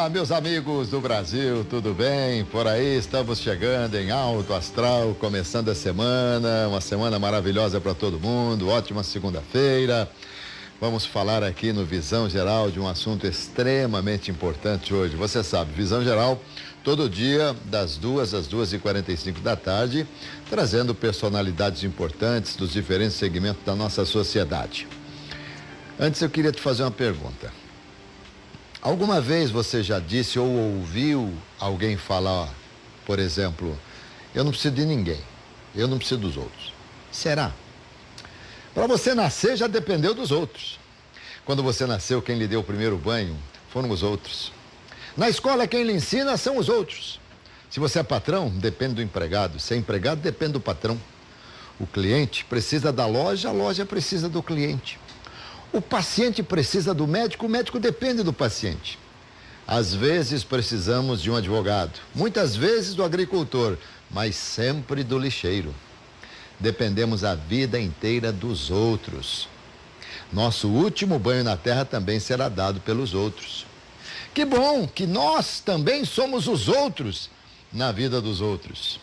Olá, meus amigos do Brasil, tudo bem? Por aí estamos chegando em alto astral, começando a semana, uma semana maravilhosa para todo mundo, ótima segunda-feira. Vamos falar aqui no Visão Geral de um assunto extremamente importante hoje. Você sabe, Visão Geral, todo dia, das 2 às 2h45 da tarde, trazendo personalidades importantes dos diferentes segmentos da nossa sociedade. Antes eu queria te fazer uma pergunta. Alguma vez você já disse ou ouviu alguém falar, por exemplo, eu não preciso de ninguém, eu não preciso dos outros? Será? Para você nascer já dependeu dos outros. Quando você nasceu, quem lhe deu o primeiro banho foram os outros. Na escola, quem lhe ensina são os outros. Se você é patrão, depende do empregado. Se é empregado, depende do patrão. O cliente precisa da loja, a loja precisa do cliente. O paciente precisa do médico, o médico depende do paciente. Às vezes precisamos de um advogado, muitas vezes do agricultor, mas sempre do lixeiro. Dependemos a vida inteira dos outros. Nosso último banho na terra também será dado pelos outros. Que bom que nós também somos os outros na vida dos outros.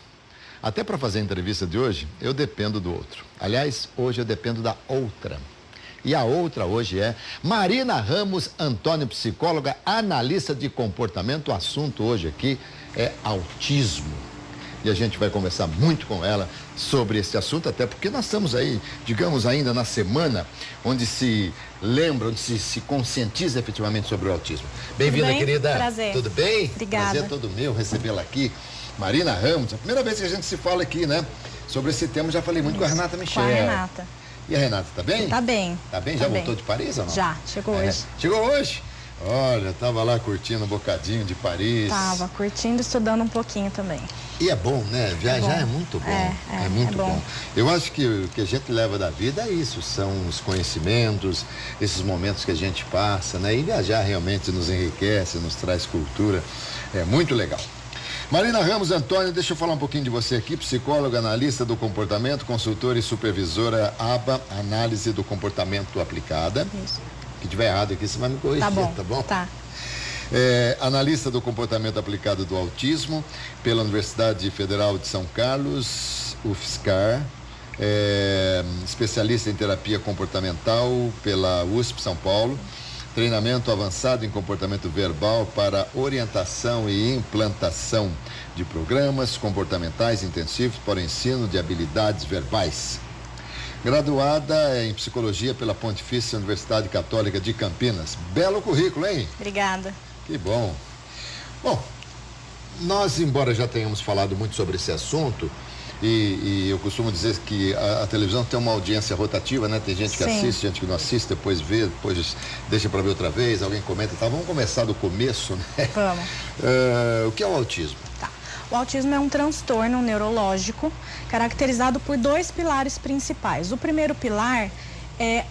Até para fazer a entrevista de hoje, eu dependo do outro. Aliás, hoje eu dependo da outra. E a outra hoje é Marina Ramos Antônio, psicóloga, analista de comportamento. O assunto hoje aqui é autismo. E a gente vai conversar muito com ela sobre esse assunto, até porque nós estamos aí, digamos, ainda na semana onde se lembra, onde se conscientiza efetivamente sobre o autismo. Bem-vinda, querida. Prazer. Tudo bem? Obrigada. Prazer todo meu recebê-la aqui. Marina Ramos, a primeira vez que a gente se fala aqui, né? Sobre esse tema, já falei muito com a Renata Michel. Com a Renata. E a Renata, tá bem? Tá bem. Tá bem? Já voltou de Paris ou não? Já, chegou hoje. Chegou hoje? Olha, tava lá curtindo um bocadinho de Paris. Tava curtindo, estudando um pouquinho também. E é bom, né? Viajar é muito bom. É muito bom. Eu acho que o que a gente leva da vida é isso, são os conhecimentos, esses momentos que a gente passa, né? E viajar realmente nos enriquece, nos traz cultura. É muito legal. Marina Ramos Antônio, deixa eu falar um pouquinho de você aqui, psicóloga, analista do comportamento, consultora e supervisora ABA, análise do comportamento aplicada. Isso. Se tiver errado aqui, você vai me corrigir, tá bom? Tá. Analista do comportamento aplicado do autismo pela Universidade Federal de São Carlos, UFSCar, especialista em terapia comportamental pela USP São Paulo, treinamento avançado em comportamento verbal para orientação e implantação de programas comportamentais intensivos para o ensino de habilidades verbais. Graduada em psicologia pela Pontifícia Universidade Católica de Campinas. Belo currículo, hein? Obrigada. Que bom. Bom, nós, embora já tenhamos falado muito sobre esse assunto, e eu costumo dizer que a televisão tem uma audiência rotativa, né? Tem gente que assiste, gente que não assiste, depois vê, depois deixa para ver outra vez, alguém comenta e tal. Vamos começar do começo, né? Vamos. O que é o autismo? Tá. O autismo é um transtorno neurológico caracterizado por 2 pilares principais. O primeiro pilar é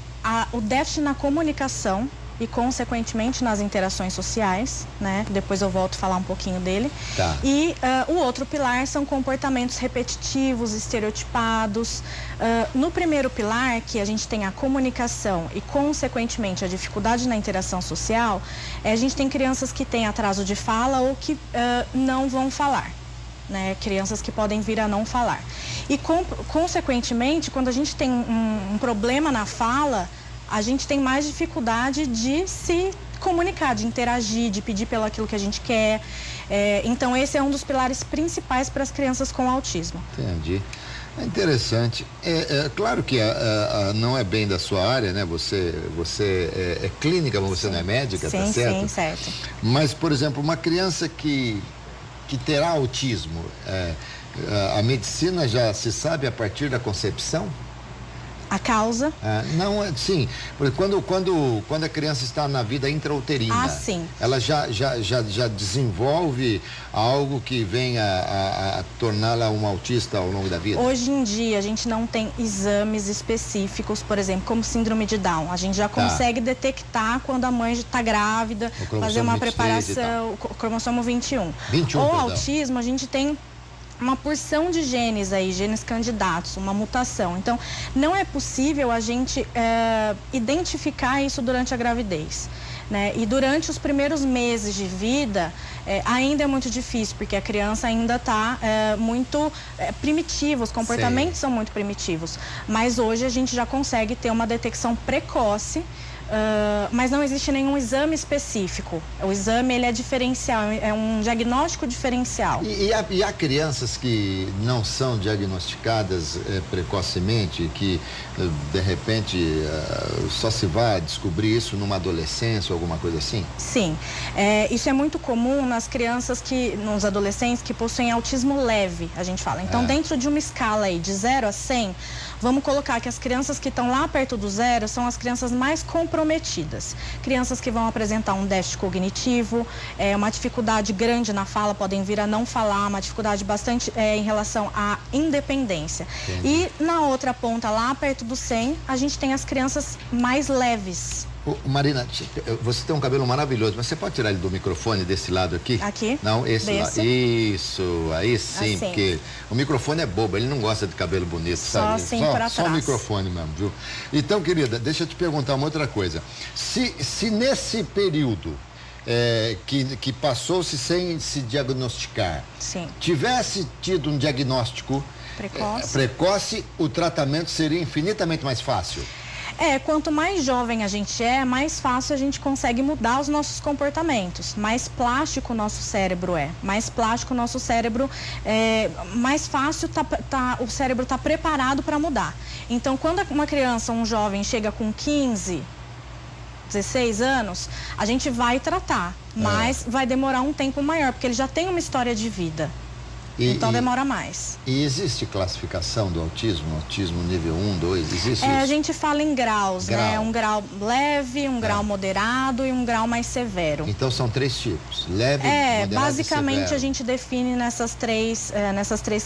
o déficit na comunicação e, consequentemente, nas interações sociais, né? Depois eu volto a falar um pouquinho dele. Tá. E o outro pilar são comportamentos repetitivos, estereotipados. No primeiro pilar, que a gente tem a comunicação e, consequentemente, a dificuldade na interação social, a gente tem crianças que têm atraso de fala ou que não vão falar. Né, crianças que podem vir a não falar. E, consequentemente, quando a gente tem um problema na fala, a gente tem mais dificuldade de se comunicar, de interagir, de pedir pelo aquilo que a gente quer. Então, esse é um dos pilares principais para as crianças com autismo. Entendi. É interessante. Claro que não é bem da sua área, né? Você é clínica, mas você não é médica, tá certo? Sim, certo. Mas, por exemplo, uma criança que terá autismo, a medicina já se sabe a partir da concepção? A causa? Não, sim, porque quando a criança está na vida intrauterina, sim. Ela já desenvolve algo que venha a torná-la uma autista ao longo da vida? Hoje em dia a gente não tem exames específicos, por exemplo, como síndrome de Down. A gente já consegue detectar quando a mãe está grávida, fazer uma preparação, o cromossomo 21. 21, Ou perdão. autismo, a gente tem uma porção de genes aí, genes candidatos, uma mutação. Então, não é possível a gente identificar isso durante a gravidez. né? E durante os primeiros meses de vida, ainda é muito difícil, porque a criança ainda está muito primitiva, os comportamentos são muito primitivos. Mas hoje a gente já consegue ter uma detecção precoce, mas não existe nenhum exame específico. O exame, ele é diferencial, é um diagnóstico diferencial. E há crianças que não são diagnosticadas precocemente, que de repente só se vai descobrir isso numa adolescência ou alguma coisa assim? Sim, isso é muito comum nas crianças nos adolescentes que possuem autismo leve, a gente fala. Então, dentro de uma escala aí de 0 a 100, vamos colocar que as crianças que estão lá perto do 0 são as crianças mais comprometidas. Crianças que vão apresentar um déficit cognitivo, uma dificuldade grande na fala, podem vir a não falar, uma dificuldade bastante em relação à independência. Entendi. E na outra ponta, lá perto do 100, a gente tem as crianças mais leves. Marina, você tem um cabelo maravilhoso, mas você pode tirar ele do microfone desse lado aqui? Aqui? Não, esse lado. Isso, aí sim, assim. Porque o microfone é bobo, ele não gosta de cabelo bonito, sabe? Assim para trás. Só o microfone mesmo, viu? Então, querida, deixa eu te perguntar uma outra coisa. Se nesse período que passou-se sem se diagnosticar, tivesse tido um diagnóstico precoce, o tratamento seria infinitamente mais fácil? Quanto mais jovem a gente mais fácil a gente consegue mudar os nossos comportamentos. Mais plástico o nosso cérebro mais plástico o nosso cérebro, mais fácil o cérebro está preparado para mudar. Então, quando uma criança, um jovem chega com 15, 16 anos, a gente vai tratar, mas vai demorar um tempo maior, porque ele já tem uma história de vida. Então demora mais. E existe classificação do autismo? Autismo nível 1, 2, existe isso? A gente fala em graus, né? Um grau leve, um grau moderado e um grau mais severo. Então são 3 tipos, leve, moderado basicamente e severo. A gente define nessas três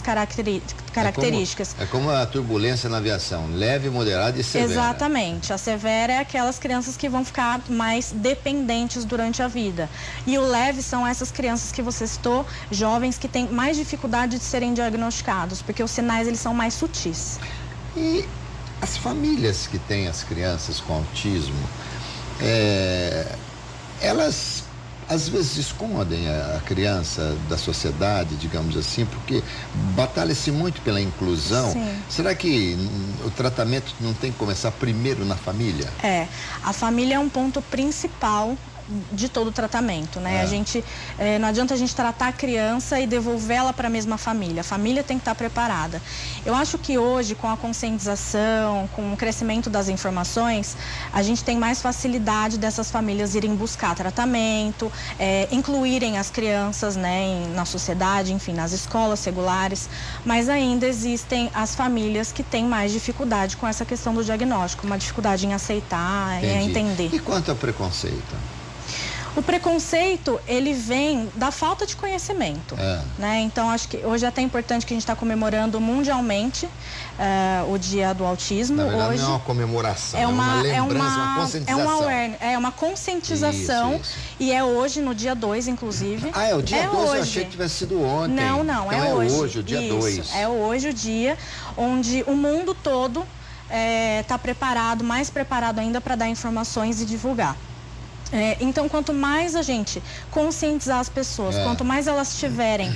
características. É como a turbulência na aviação, leve, moderado e severa. Exatamente. A severa é aquelas crianças que vão ficar mais dependentes durante a vida. E o leve são essas crianças que você citou, jovens que têm mais dificuldade de serem diagnosticados, porque os sinais eles são mais sutis. E as famílias que têm as crianças com autismo, elas às vezes escondem a criança da sociedade, digamos assim, porque batalha-se muito pela inclusão. Sim. Será que o tratamento não tem que começar primeiro na família? A família é um ponto principal de todo o tratamento, né? A gente, não adianta a gente tratar a criança e devolvê-la para a mesma família. A família tem que estar preparada. Eu acho que hoje, com a conscientização, com o crescimento das informações, a gente tem mais facilidade dessas famílias irem buscar tratamento, incluírem as crianças, né, na sociedade, enfim, nas escolas regulares, mas ainda existem as famílias que têm mais dificuldade com essa questão do diagnóstico, uma dificuldade em aceitar, em entender. E quanto ao preconceito? O preconceito, ele vem da falta de conhecimento, né? Então, acho que hoje é até importante que a gente está comemorando mundialmente o Dia do Autismo. Na verdade, hoje não é uma comemoração, é uma lembrança, uma conscientização. É uma conscientização. Isso. E é hoje, no dia 2, inclusive. É o dia 2, eu achei que tivesse sido ontem. Não, então é hoje. O dia 2. É hoje o dia onde o mundo todo está preparado, mais preparado ainda para dar informações e divulgar. Então, quanto mais a gente conscientizar as pessoas, quanto mais elas tiverem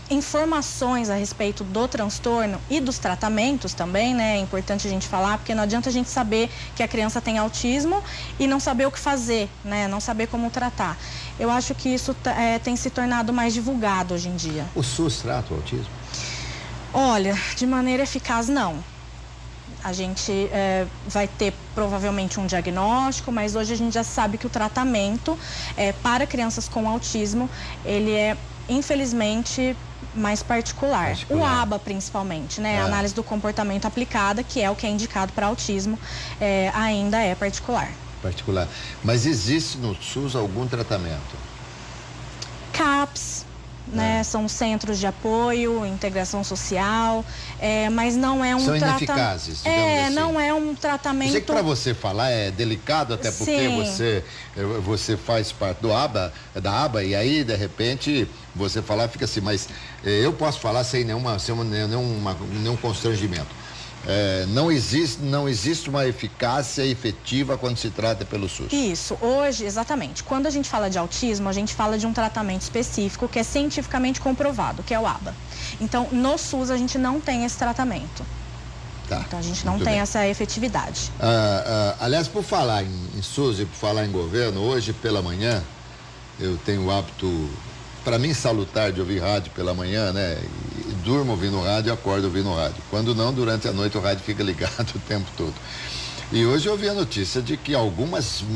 informações a respeito do transtorno e dos tratamentos também, né? É importante a gente falar, porque não adianta a gente saber que a criança tem autismo e não saber o que fazer, né? Não saber como tratar. Eu acho que isso tem se tornado mais divulgado hoje em dia. O SUS trata o autismo? Olha, de maneira eficaz, não. A gente vai ter provavelmente um diagnóstico, mas hoje a gente já sabe que o tratamento para crianças com autismo, ele é, infelizmente, mais particular. O ABA, principalmente, né? A análise do comportamento aplicada, que é o que é indicado para autismo, ainda é particular. Mas existe no SUS algum tratamento? CAPS, né? São centros de apoio, integração social, mas não é um tratamento. São ineficazes, digamos assim. Não é um tratamento. Eu sei que para você falar é delicado, até porque você faz parte da ABA, e aí, de repente, você falar fica assim, mas eu posso falar sem nenhum constrangimento. não existe uma eficácia efetiva quando se trata pelo SUS. Isso, hoje, exatamente. Quando a gente fala de autismo, a gente fala de um tratamento específico que é cientificamente comprovado, que é o ABA. Então, no SUS, a gente não tem esse tratamento. Tá, então, a gente não tem essa efetividade. Aliás, por falar em SUS e por falar em governo, hoje pela manhã, eu tenho o hábito, para mim, salutar de ouvir rádio pela manhã, né? E durmo ouvindo rádio e acordo ouvindo rádio. Quando não, durante a noite o rádio fica ligado o tempo todo. E hoje eu vi a notícia de que alguns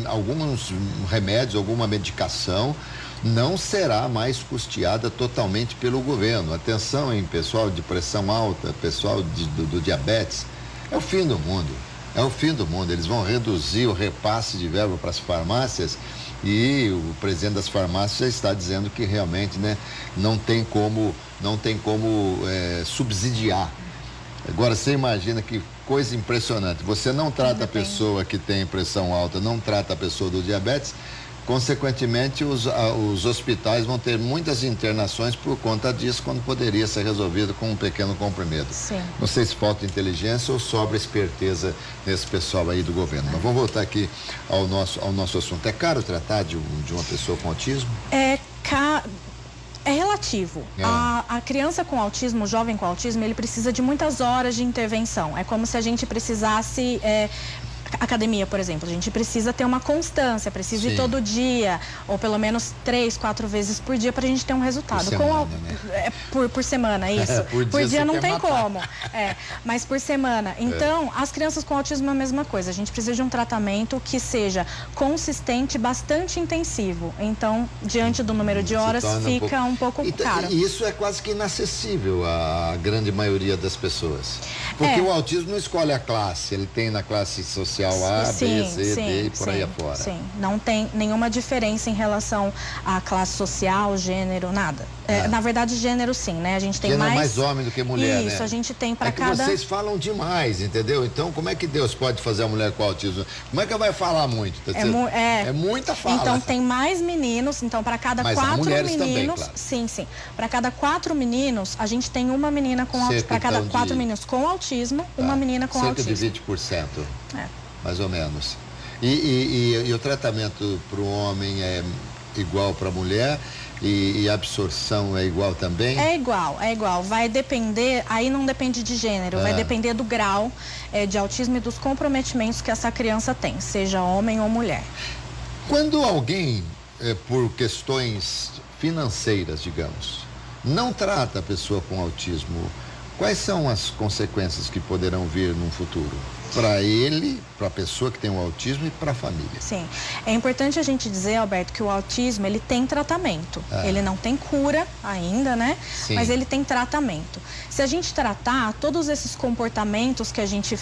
remédios, alguma medicação não será mais custeada totalmente pelo governo. Atenção, hein, pessoal de pressão alta, pessoal do diabetes. É o fim do mundo. É o fim do mundo. Eles vão reduzir o repasse de verba para as farmácias e o presidente das farmácias já está dizendo que realmente, né, não tem como subsidiar. Agora, você imagina que coisa impressionante. Você não trata a pessoa que tem pressão alta, não trata a pessoa do diabetes. Consequentemente, os hospitais vão ter muitas internações por conta disso, quando poderia ser resolvido com um pequeno comprimido. Sim. Não sei se falta inteligência ou sobra esperteza nesse pessoal aí do governo. Mas vamos voltar aqui ao nosso assunto. É caro tratar de uma pessoa com autismo? É relativo. A criança com autismo, o jovem com autismo, ele precisa de muitas horas de intervenção. É como se a gente precisasse... academia, por exemplo, a gente precisa ter uma constância, precisa ir todo dia, ou pelo menos 3, 4 vezes por dia, para a gente ter um resultado. Por semana, né? Por semana, isso. Por dia não tem como. Mas por semana. Então, as crianças com autismo é a mesma coisa. A gente precisa de um tratamento que seja consistente, bastante intensivo. Então, diante do número de horas, fica um pouco caro. E isso é quase que inacessível à grande maioria das pessoas. Porque o autismo não escolhe a classe, ele tem na classe social A, B, C, D e por aí afora. Sim, não tem nenhuma diferença em relação à classe social, gênero, nada. Na verdade, gênero sim, né? A gente tem gênero mais homem do que mulher, né? Isso, a gente tem para cada... vocês falam demais, entendeu? Então, como é que Deus pode fazer a mulher com autismo? Como é que vai falar muito? É muita fala. Então, tem mais meninos, então para cada 4 meninos... Também, claro. Sim. Para cada 4 meninos, a gente tem uma menina com autismo. Para cada 4 meninos com autismo, uma menina com autismo. Cerca de 20%. Mais ou menos. E o tratamento para o homem é igual para a mulher e a absorção é igual também? É igual. Vai depender, aí não depende de gênero, vai depender do grau de autismo e dos comprometimentos que essa criança tem, seja homem ou mulher. Quando alguém, por questões financeiras, digamos, não trata a pessoa com autismo, quais são as consequências que poderão vir no futuro? Para ele, para a pessoa que tem o autismo e para a família. Sim, é importante a gente dizer, Alberto, que o autismo, ele tem tratamento. Ele não tem cura ainda, né? Sim. Mas ele tem tratamento. Se a gente tratar, todos esses comportamentos que a gente,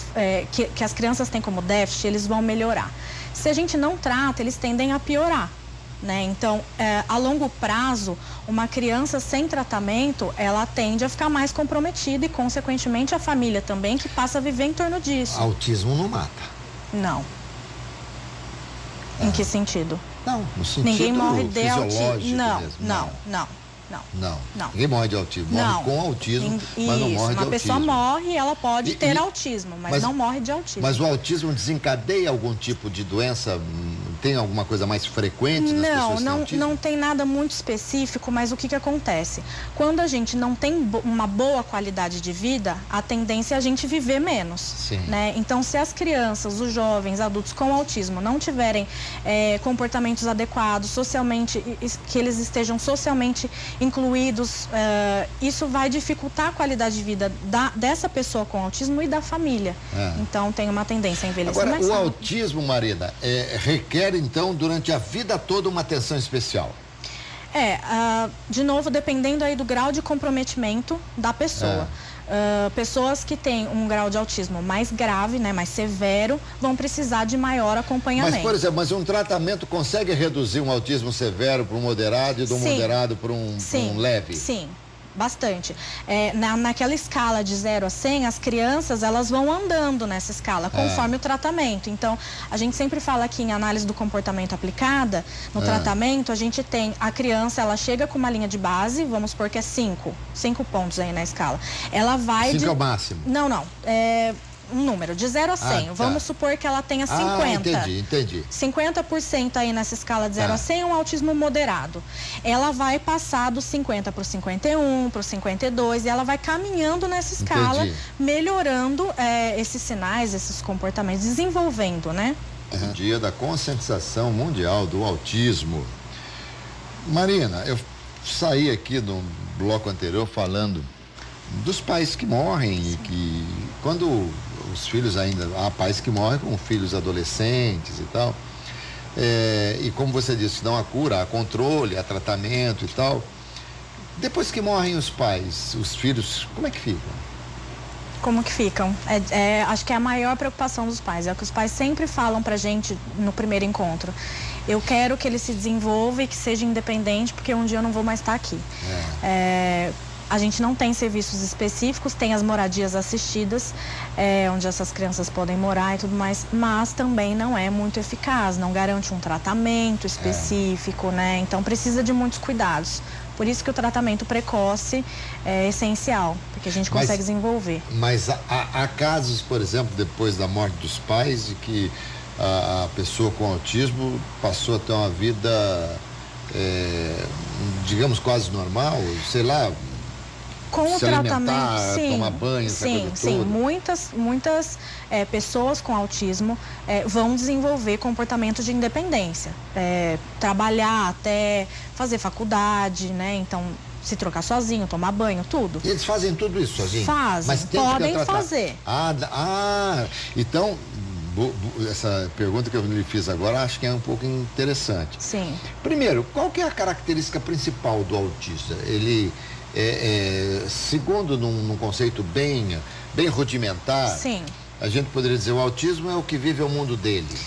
que as crianças têm como déficit, eles vão melhorar. Se a gente não trata, eles tendem a piorar. Né? Então, a longo prazo, uma criança sem tratamento, ela tende a ficar mais comprometida e, consequentemente, a família também, que passa a viver em torno disso. Autismo não mata? Não. Em que sentido? Não, no sentido ninguém morre de autismo. Não. Ninguém morre de autismo. Morre com autismo, mas não morre de autismo. Uma pessoa morre, ela pode ter autismo, mas não morre de autismo. Mas o autismo desencadeia algum tipo de doença? Tem alguma coisa mais frequente nas pessoas que têm autismo? Não tem nada muito específico, mas o que acontece? Quando a gente não tem uma boa qualidade de vida, a tendência é a gente viver menos. Sim. Né? Então, se as crianças, os jovens, adultos com autismo não tiverem comportamentos adequados, socialmente, que eles estejam socialmente incluídos, isso vai dificultar a qualidade de vida dessa pessoa com autismo e da família. Então, tem uma tendência a envelhecer mais rápido. O autismo, Marina, requer, então, durante a vida toda uma atenção especial? De novo, dependendo aí do grau de comprometimento da pessoa. Pessoas que têm um grau de autismo mais grave, né, mais severo, vão precisar de maior acompanhamento. Mas, por exemplo, um tratamento consegue reduzir um autismo severo para um moderado e do moderado para um leve? Sim. Bastante. Naquela escala de 0 a 100, as crianças, elas vão andando nessa escala, conforme o tratamento. Então, a gente sempre fala aqui em análise do comportamento aplicada, no tratamento, a gente tem a criança, ela chega com uma linha de base, vamos supor que é 5 pontos aí na escala. Ela vai 5 é o máximo? Não. um número, de 0 a 100. Tá. Vamos supor que ela tenha 50. Entendi. 50% aí nessa escala de 0 a 100 é um autismo moderado. Ela vai passar do 50 para o 51, para o 52, e ela vai caminhando nessa escala, melhorando esses sinais, esses comportamentos, desenvolvendo, né? Dia da conscientização mundial do autismo. Marina, eu saí aqui no bloco anterior falando dos pais que morrem e que quando os filhos ainda... Há pais que morrem com filhos adolescentes e tal. E como você disse, não há cura, há controle, há tratamento e tal. Depois que morrem os pais, os filhos, como é que ficam? Como que ficam? Acho que é a maior preocupação dos pais. É o que os pais sempre falam pra gente no primeiro encontro. Eu quero que ele se desenvolva e que seja independente, porque um dia eu não vou mais estar aqui. A gente não tem serviços específicos, tem as moradias assistidas, onde essas crianças podem morar e tudo mais, mas também não é muito eficaz, não garante um tratamento específico, né? Então precisa de muitos cuidados. Por isso que o tratamento precoce é essencial, porque a gente consegue desenvolver. Mas há casos, por exemplo, depois da morte dos pais, de que a pessoa com autismo passou a ter uma vida, digamos, quase normal, sei lá, com o tratamento, tomar banho, essa coisa toda. Muitas pessoas com autismo vão desenvolver comportamento de independência, trabalhar até fazer faculdade, né? Então, se trocar sozinho, tomar banho, tudo. Eles fazem tudo isso sozinho? Fazem, mas podem fazer. Então, essa pergunta que eu lhe fiz agora, acho que é um pouco interessante. Sim. Primeiro, qual que é a característica principal do autista? Ele... segundo num conceito bem rudimentar, sim, a gente poderia dizer o autismo é o que vive o mundo dele.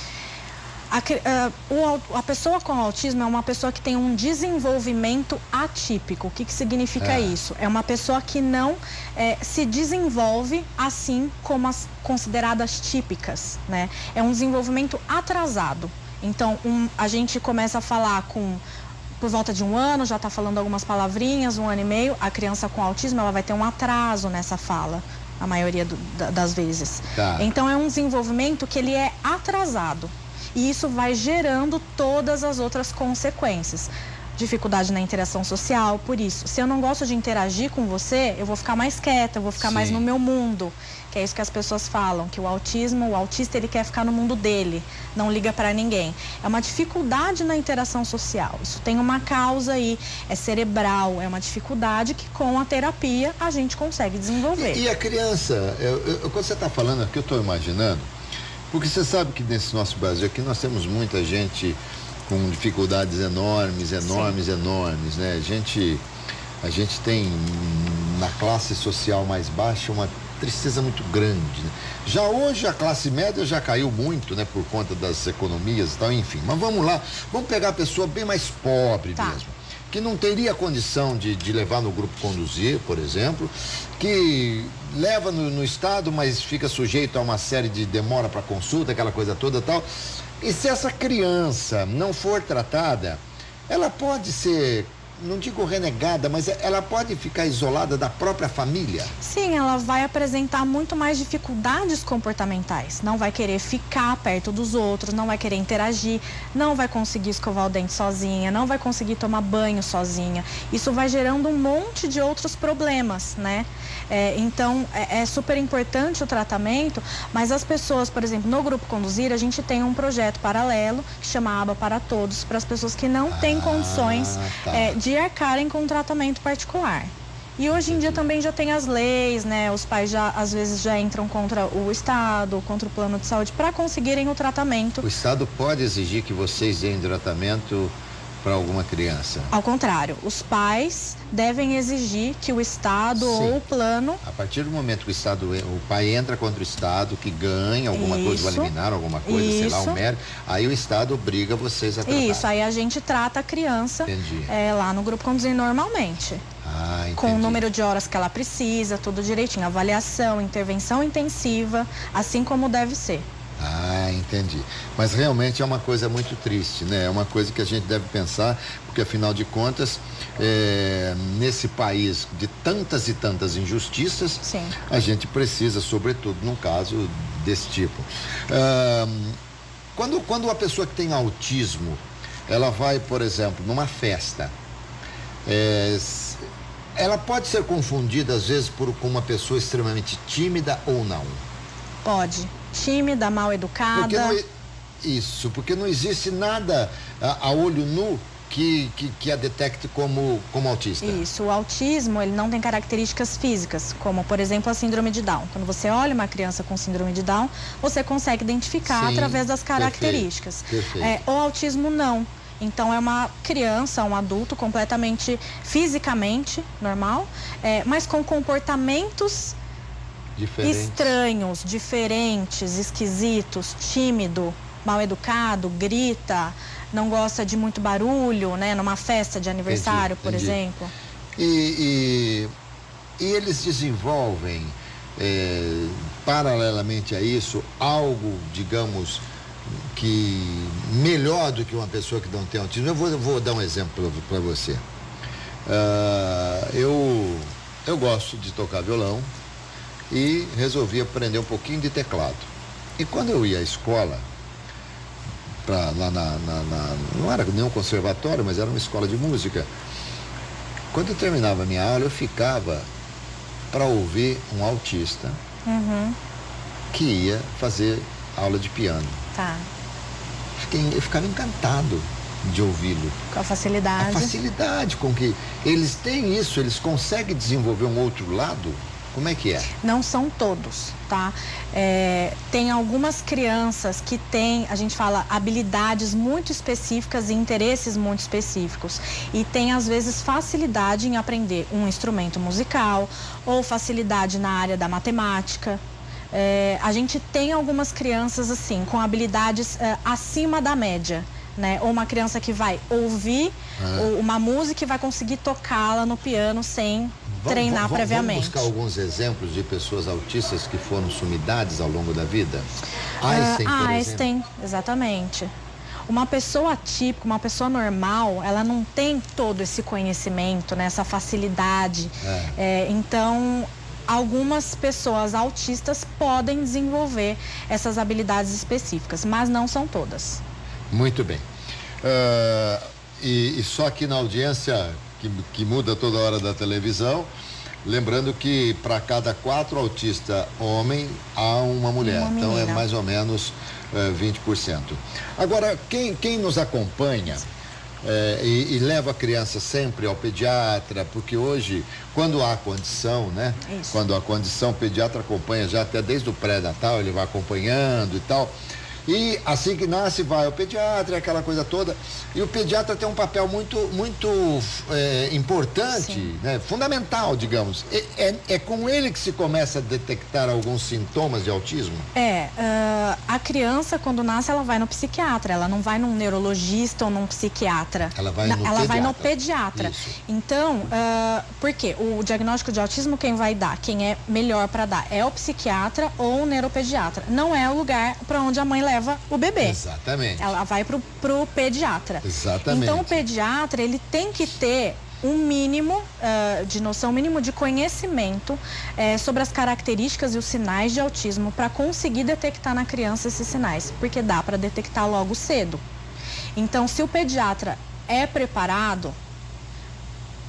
A pessoa com autismo é uma pessoa que tem um desenvolvimento atípico. O que significa isso? É uma pessoa que não se desenvolve assim como as consideradas típicas, né? É um desenvolvimento atrasado. Então, a gente começa a falar por volta de 1 ano, já está falando algumas palavrinhas, 1 ano e meio. A criança com autismo, ela vai ter um atraso nessa fala, a maioria das vezes. Então, é um desenvolvimento que ele é atrasado. E isso vai gerando todas as outras consequências. Dificuldade na interação social, por isso. Se eu não gosto de interagir com você, eu vou ficar mais quieta, eu vou ficar mais no meu mundo. Que é isso que as pessoas falam, que o autista, ele quer ficar no mundo dele, não liga para ninguém. É uma dificuldade na interação social. Isso tem uma causa aí, é cerebral, é uma dificuldade que com a terapia a gente consegue desenvolver. E a criança, quando você está falando aqui, eu estou imaginando, porque você sabe que nesse nosso Brasil aqui nós temos muita gente com dificuldades enormes, né? A gente tem na classe social mais baixa uma tristeza muito grande, né? Já hoje a classe média já caiu muito, né? Por conta das economias e tal, enfim. Mas vamos lá, vamos pegar a pessoa bem mais pobre mesmo, que não teria condição de levar no grupo conduzir, por exemplo, que leva no estado, mas fica sujeito a uma série de demora para consulta, aquela coisa toda e tal. E se essa criança não for tratada, ela pode ser, não digo renegada, mas ela pode ficar isolada da própria família? Sim, ela vai apresentar muito mais dificuldades comportamentais. Não vai querer ficar perto dos outros, não vai querer interagir, não vai conseguir escovar o dente sozinha, não vai conseguir tomar banho sozinha. Isso vai gerando um monte de outros problemas, né? Então, é super importante o tratamento, mas as pessoas, por exemplo, no Grupo Conduzir, a gente tem um projeto paralelo que chama Aba para Todos, para as pessoas que não têm condições de arcarem com um tratamento particular. E hoje em dia também já tem as leis, né? Os pais às vezes já entram contra o Estado, contra o plano de saúde para conseguirem o tratamento. O Estado pode exigir que vocês deem tratamento para alguma criança? Ao contrário, os pais devem exigir que o Estado ou o plano... A partir do momento que o pai entra contra o Estado, que ganha alguma coisa, vai eliminar alguma coisa, sei lá, um mérito, aí o Estado obriga vocês a tratar. Isso, aí a gente trata a criança lá no Grupo Conduzir normalmente. Com o número de horas que ela precisa, tudo direitinho, avaliação, intervenção intensiva, assim como deve ser. Ah, entendi. Mas realmente é uma coisa muito triste, né? É uma coisa que a gente deve pensar, porque afinal de contas, nesse país de tantas e tantas injustiças, Sim. a gente precisa, sobretudo num caso desse tipo. Quando a pessoa que tem autismo, ela vai, por exemplo, numa festa, ela pode ser confundida às vezes com uma pessoa extremamente tímida ou não? Pode. Tímida, mal educada. Porque não existe nada a olho nu que a detecte como autista. Isso, o autismo, ele não tem características físicas, como, por exemplo, a síndrome de Down. Quando você olha uma criança com síndrome de Down, você consegue identificar através das características. Perfeito. O autismo não. Então, é uma criança, um adulto completamente fisicamente normal, mas com comportamentos estranhos, diferentes, esquisitos, tímido, mal educado, grita, não gosta de muito barulho, né? Numa festa de aniversário, por exemplo. E eles desenvolvem, paralelamente a isso, algo, digamos, que melhor do que uma pessoa que não tem autismo. Eu vou dar um exemplo para você. Eu gosto de tocar violão e resolvi aprender um pouquinho de teclado. E quando eu ia à escola, lá não era nem um conservatório, mas era uma escola de música, quando eu terminava a minha aula, eu ficava para ouvir um autista que ia fazer aula de piano. Tá. Eu ficava encantado de ouvi-lo. Com a facilidade. A facilidade com que eles têm isso, eles conseguem desenvolver um outro lado. Como é que é? Não são todos, tá? Tem algumas crianças que têm, a gente fala, habilidades muito específicas e interesses muito específicos. E tem, às vezes, facilidade em aprender um instrumento musical ou facilidade na área da matemática. A gente tem algumas crianças, assim, com habilidades acima da média. Né? Ou uma criança que vai ouvir uma música e vai conseguir tocá-la no piano sem treinar previamente. Vamos buscar alguns exemplos de pessoas autistas que foram sumidades ao longo da vida? Einstein, exatamente. Uma pessoa atípica, uma pessoa normal, ela não tem todo esse conhecimento, né? Essa facilidade. Então, algumas pessoas autistas podem desenvolver essas habilidades específicas, mas não são todas. Muito bem. E só aqui na audiência, que muda toda hora da televisão, lembrando que para cada 4 autistas homem, há uma mulher. Então é mais ou menos 20%. Agora, quem nos acompanha e leva a criança sempre ao pediatra, porque hoje, quando há condição, né? Isso. Quando há condição, o pediatra acompanha já até desde o pré-natal, ele vai acompanhando e tal. E assim que nasce, vai ao pediatra, aquela coisa toda. E o pediatra tem um papel muito importante, né? Fundamental, digamos. É com ele que se começa a detectar alguns sintomas de autismo? A criança, quando nasce, ela vai no psiquiatra. Ela não vai num neurologista ou num psiquiatra. Ela vai no pediatra. Isso. Então, por quê? O diagnóstico de autismo, quem vai dar, quem é melhor para dar, é o psiquiatra ou o neuropediatra. Não é o lugar para onde a mãe leva o bebê. Exatamente. Ela vai pro pediatra. Exatamente. Então, o pediatra, ele tem que ter um mínimo de noção, um mínimo de conhecimento sobre as características e os sinais de autismo para conseguir detectar na criança esses sinais, porque dá para detectar logo cedo. Então, se o pediatra é preparado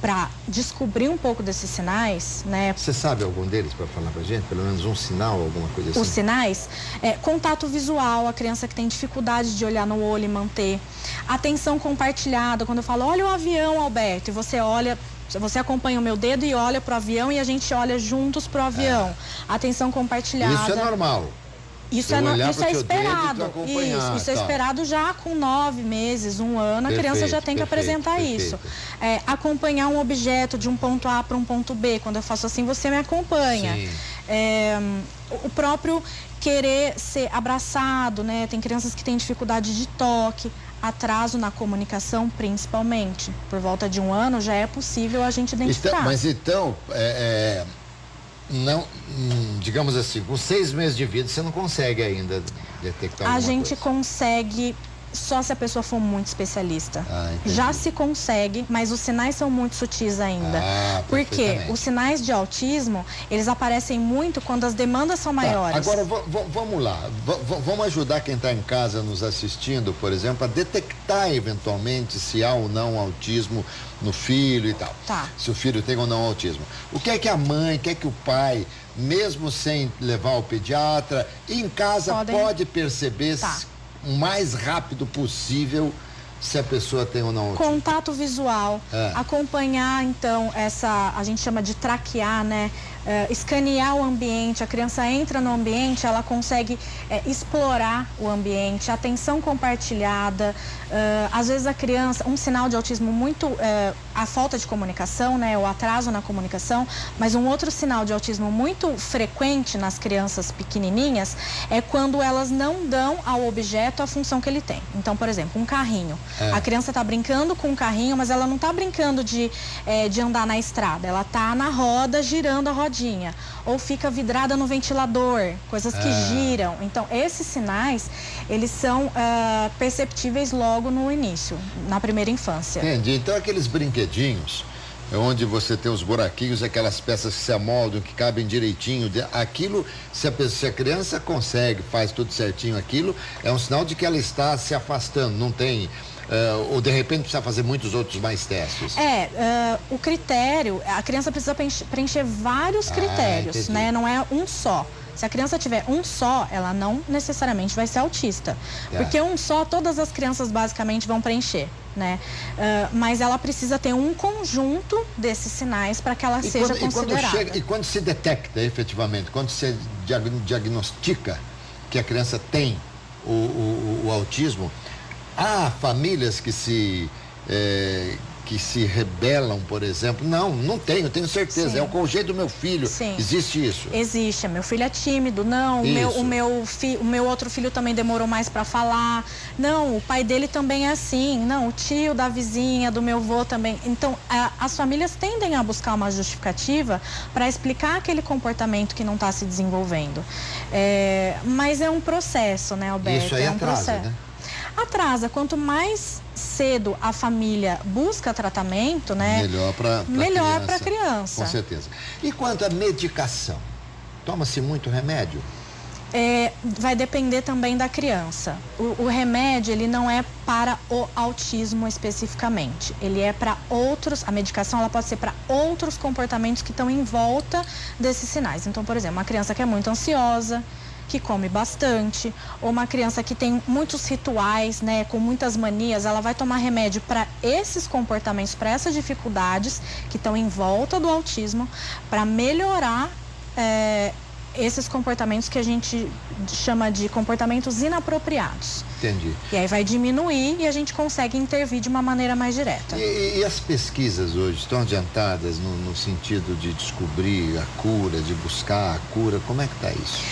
para descobrir um pouco desses sinais, né? Você sabe algum deles para falar pra gente? Pelo menos um sinal, alguma coisa assim? Os sinais, contato visual, a criança que tem dificuldade de olhar no olho e manter. Atenção compartilhada, quando eu falo, olha o avião, Alberto, e você olha, você acompanha o meu dedo e olha pro avião e a gente olha juntos pro avião. Atenção compartilhada. Isso é normal. Isso é esperado. Isso é esperado já com 9 meses, 1 ano, a criança já tem que apresentar isso. Acompanhar um objeto de um ponto A para um ponto B. Quando eu faço assim, você me acompanha. O próprio querer ser abraçado, né? Tem crianças que têm dificuldade de toque, atraso na comunicação, principalmente. Por volta de 1 ano já é possível a gente identificar. Mas então, não, digamos assim, com 6 meses de vida você não consegue ainda detectar alguma coisa. A gente coisa. consegue só se a pessoa for muito especialista. Já se consegue, mas os sinais são muito sutis ainda. Porque os sinais de autismo, eles aparecem muito quando as demandas são maiores. Agora, vamos lá. Vamos ajudar quem está em casa nos assistindo, por exemplo, a detectar eventualmente se há ou não autismo no filho e tal. Se o filho tem ou não autismo. O que é que a mãe, o que é que o pai, mesmo sem levar ao pediatra, em casa pode perceber o mais rápido possível se a pessoa tem ou não autismo? Contato visual, acompanhar então a gente chama de traquear, né? Escanear o ambiente, a criança entra no ambiente, ela consegue explorar o ambiente, atenção compartilhada, às vezes a criança, um sinal de autismo muito, a falta de comunicação, né, o atraso na comunicação, mas um outro sinal de autismo muito frequente nas crianças pequenininhas é quando elas não dão ao objeto a função que ele tem. Então, por exemplo, um carrinho. A criança está brincando com um carrinho, mas ela não está brincando de andar na estrada, ela está na roda, girando a rodinha. Ou fica vidrada no ventilador, coisas que giram. Então, esses sinais, eles são perceptíveis logo no início, na primeira infância. Entendi. Então, aqueles brinquedinhos, onde você tem os buraquinhos, aquelas peças que se amoldam, que cabem direitinho, aquilo, se a criança consegue, faz tudo certinho aquilo, é um sinal de que ela está se afastando, não tem... ou de repente precisa fazer muitos outros mais testes? O critério, a criança precisa preencher vários critérios, né? Não é um só. Se a criança tiver um só, ela não necessariamente vai ser autista. Porque um só, todas as crianças basicamente vão preencher, né? Mas ela precisa ter um conjunto desses sinais para que ela seja considerada. E quando se detecta efetivamente, quando se diagnostica que a criança tem o autismo, há famílias que se rebelam, por exemplo. Não tenho, tenho certeza. É o jeito do meu filho. Sim. Existe isso? Existe. Meu filho é tímido. Não, o meu outro filho também demorou mais para falar. Não, o pai dele também é assim. Não, o tio da vizinha, do meu avô também. Então, as famílias tendem a buscar uma justificativa para explicar aquele comportamento que não está se desenvolvendo. Mas é um processo, né, Alberto? Isso aí atrasa, né? Atrasa. Quanto mais cedo a família busca tratamento, né? Melhor para a criança. Com certeza. E quanto à medicação? Toma-se muito remédio? Vai depender também da criança. O remédio, ele não é para o autismo especificamente. Ele é para outros, a medicação ela pode ser para outros comportamentos que estão em volta desses sinais. Então, por exemplo, uma criança que é muito ansiosa, que come bastante, ou uma criança que tem muitos rituais, né, com muitas manias, ela vai tomar remédio para esses comportamentos, para essas dificuldades que estão em volta do autismo, para melhorar esses comportamentos que a gente chama de comportamentos inapropriados. Entendi. E aí vai diminuir e a gente consegue intervir de uma maneira mais direta. E as pesquisas hoje estão adiantadas no sentido de descobrir a cura, de buscar a cura? Como é que está isso?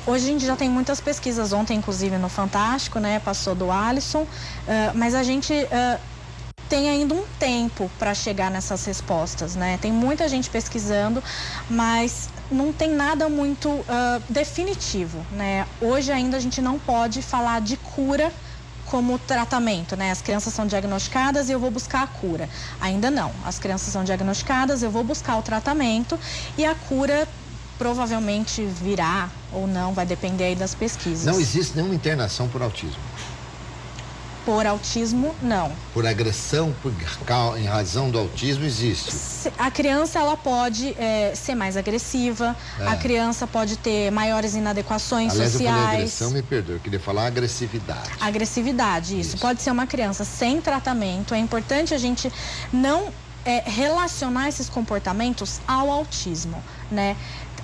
Hoje a gente já tem muitas pesquisas, ontem inclusive no Fantástico, né, passou do Alisson, mas a gente tem ainda um tempo para chegar nessas respostas, né? Tem muita gente pesquisando, mas não tem nada muito definitivo, né? Hoje ainda a gente não pode falar de cura como tratamento, né? As crianças são diagnosticadas e eu vou buscar a cura. Ainda não. As crianças são diagnosticadas, eu vou buscar o tratamento e a cura provavelmente virá ou não, vai depender aí das pesquisas. Não existe nenhuma internação por autismo? Por autismo, não. Por agressão, em razão do autismo, existe? A criança, ela pode ser mais agressiva, a criança pode ter maiores inadequações sociais. Eu falei agressão, me perdoe, eu queria falar agressividade. Agressividade, isso. Pode ser uma criança sem tratamento. É importante a gente não relacionar esses comportamentos ao autismo, né?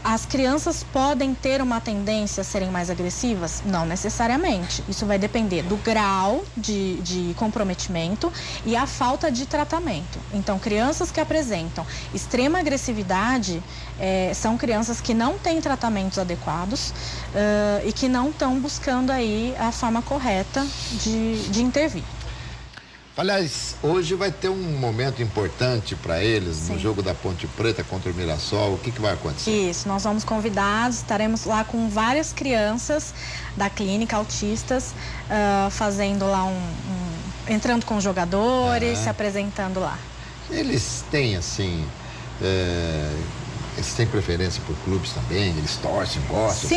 As crianças podem ter uma tendência a serem mais agressivas? Não necessariamente. Isso vai depender do grau de comprometimento e a falta de tratamento. Então, crianças que apresentam extrema agressividade são crianças que não têm tratamentos adequados e que não estão buscando aí a forma correta de intervir. Aliás, hoje vai ter um momento importante para eles. Sim. No jogo da Ponte Preta contra o Mirassol. O que vai acontecer? Isso, nós vamos convidados, estaremos lá com várias crianças da clínica, autistas, fazendo lá entrando com jogadores, se apresentando lá. Eles têm, assim, eles têm preferência por clubes também? Eles torcem, gostam?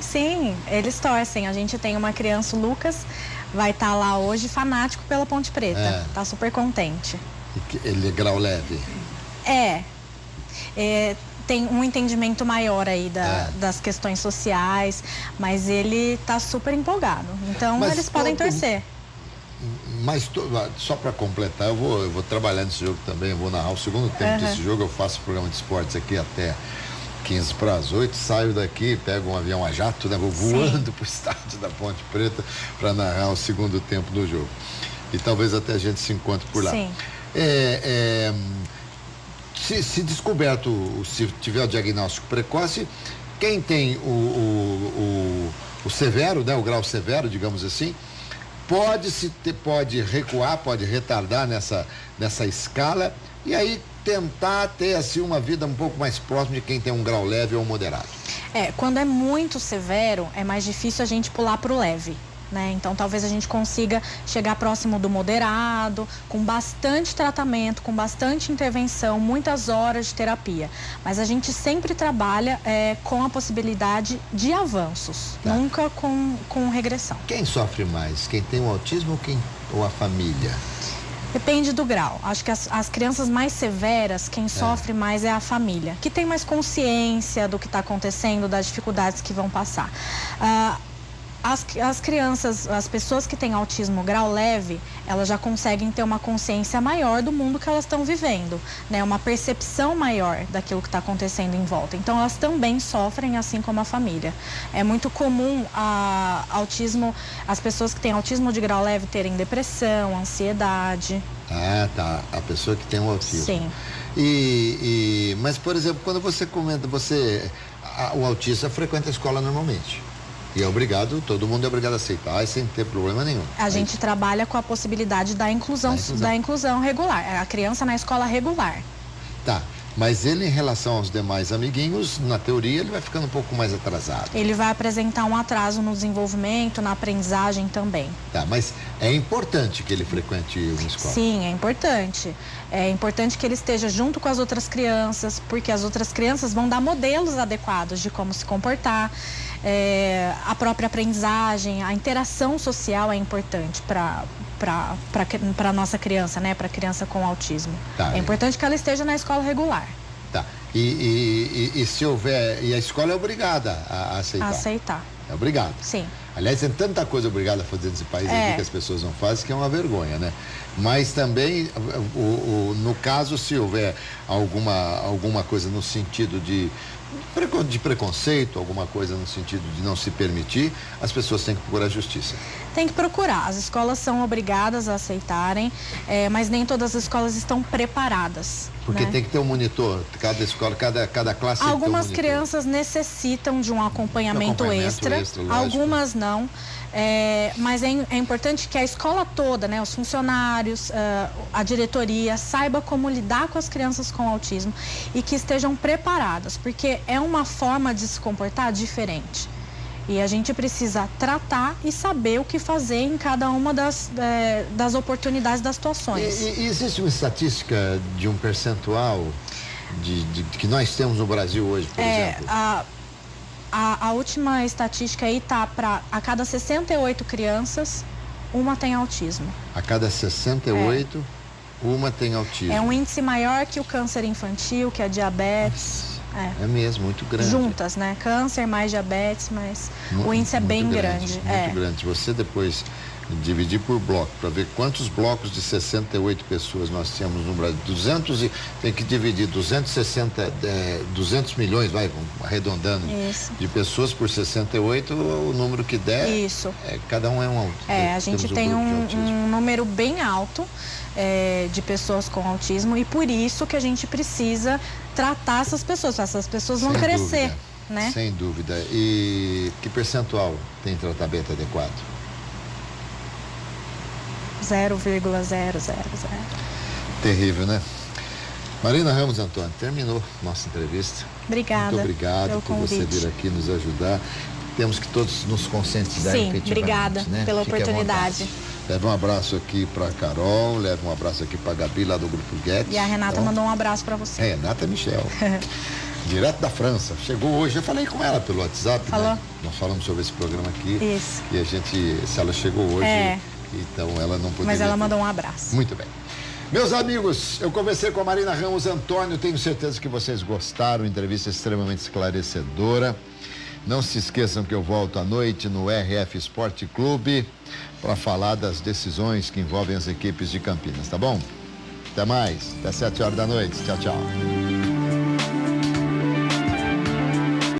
Sim, eles torcem. A gente tem uma criança, o Lucas, vai estar lá hoje, fanático pela Ponte Preta. Tá super contente. Ele é grau leve? Tem um entendimento maior aí das questões sociais, mas ele tá super empolgado. Então, eles podem torcer. Mas só para completar, eu vou trabalhar nesse jogo também, eu vou narrar o segundo tempo desse jogo. Eu faço programa de esportes aqui até 15 para as 8, saio daqui, pego um avião a jato, né? Vou voando para o estádio da Ponte Preta para narrar o segundo tempo do jogo. E talvez até a gente se encontre por lá. Sim. Se descoberto, se tiver o diagnóstico precoce, quem tem o severo, né? O grau severo, digamos assim, pode recuar, pode retardar nessa escala e aí tentar ter assim uma vida um pouco mais próxima de quem tem um grau leve ou moderado. Quando é muito severo, é mais difícil a gente pular para o leve, né? Então talvez a gente consiga chegar próximo do moderado, com bastante tratamento, com bastante intervenção, muitas horas de terapia. Mas a gente sempre trabalha com a possibilidade de avanços, nunca com regressão. Quem sofre mais? Quem tem o autismo ou a família? Depende do grau. Acho que as crianças mais severas, quem sofre mais é a família, que tem mais consciência do que está acontecendo, das dificuldades que vão passar. As crianças, as pessoas que têm autismo grau leve, elas já conseguem ter uma consciência maior do mundo que elas estão vivendo, né? Uma percepção maior daquilo que está acontecendo em volta. Então, elas também sofrem, assim como a família. É muito comum as pessoas que têm autismo de grau leve terem depressão, ansiedade. A pessoa que tem o autismo. Sim. Mas, por exemplo, quando você comenta, o autista frequenta a escola normalmente. E todo mundo é obrigado a aceitar sem ter problema nenhum. A gente trabalha com a possibilidade da inclusão regular. A criança na escola regular. Mas ele, em relação aos demais amiguinhos, na teoria, ele vai ficando um pouco mais atrasado. Ele vai apresentar um atraso no desenvolvimento, na aprendizagem também. Mas é importante que ele frequente uma escola. Sim, é importante. É importante que ele esteja junto com as outras crianças, porque as outras crianças vão dar modelos adequados de como se comportar. A própria aprendizagem, a interação social é importante para a nossa criança, né? Para a criança com autismo. É importante que ela esteja na escola regular. E se houver... E a escola é obrigada a aceitar. É obrigado. Sim. Aliás, tem tanta coisa obrigada a fazer nesse país aqui que as pessoas não fazem, que é uma vergonha, né? Mas também, no caso, se houver alguma coisa no sentido de preconceito, alguma coisa no sentido de não se permitir, as pessoas têm que procurar justiça. Tem que procurar. As escolas são obrigadas a aceitarem, mas nem todas as escolas estão preparadas. Porque tem que ter um monitor, cada escola, cada classe tem que ter um monitor. Algumas crianças necessitam de um acompanhamento extra, algumas não. Mas é importante que a escola toda, né, os funcionários, a diretoria, saiba como lidar com as crianças com autismo e que estejam preparadas, porque é uma forma de se comportar diferente. E a gente precisa tratar e saber o que fazer em cada uma das oportunidades, das situações. E existe uma estatística de um percentual de que nós temos no Brasil hoje, por exemplo? A última estatística aí tá para a cada 68 crianças, uma tem autismo. A cada 68, uma tem autismo. É um índice maior que o câncer infantil, que a diabetes. É mesmo, muito grande. Juntas, né? Câncer mais diabetes, mas o índice é bem grande. Muito grande. Se você depois dividir por bloco, para ver quantos blocos de 68 pessoas nós temos no Brasil. Tem que dividir 200 milhões, vamos arredondando, de pessoas por 68, o número que der, cada um é um alto. A gente tem um número bem alto de pessoas com autismo e por isso que a gente precisa tratar essas pessoas vão crescer, né? Sem dúvida. E que percentual tem tratamento adequado? 0,000. Terrível, né? Marina Ramos Antônio, terminou nossa entrevista. Obrigada. Muito obrigado pelo por convite. você vir aqui nos ajudar. Temos que todos nos conscientizar. Sim, efetivamente, obrigada né? pela Fique à oportunidade. vontade. Leve um abraço aqui para Carol, leve um abraço aqui para Gabi, lá do Grupo Guedes. E a Renata mandou um abraço para você. Renata Michel. Direto da França. Chegou hoje, eu falei com ela pelo WhatsApp. Falou? Né? Nós falamos sobre esse programa aqui. Isso. E a gente, se ela chegou hoje, então ela não poderia. Mas ela mandou um abraço. Muito bem. Meus amigos, eu conversei com a Marina Ramos Antônio, tenho certeza que vocês gostaram, entrevista extremamente esclarecedora. Não se esqueçam que eu volto à noite no RF Esporte Clube para falar das decisões que envolvem as equipes de Campinas, tá bom? Até mais, até 7 horas da noite. Tchau, tchau.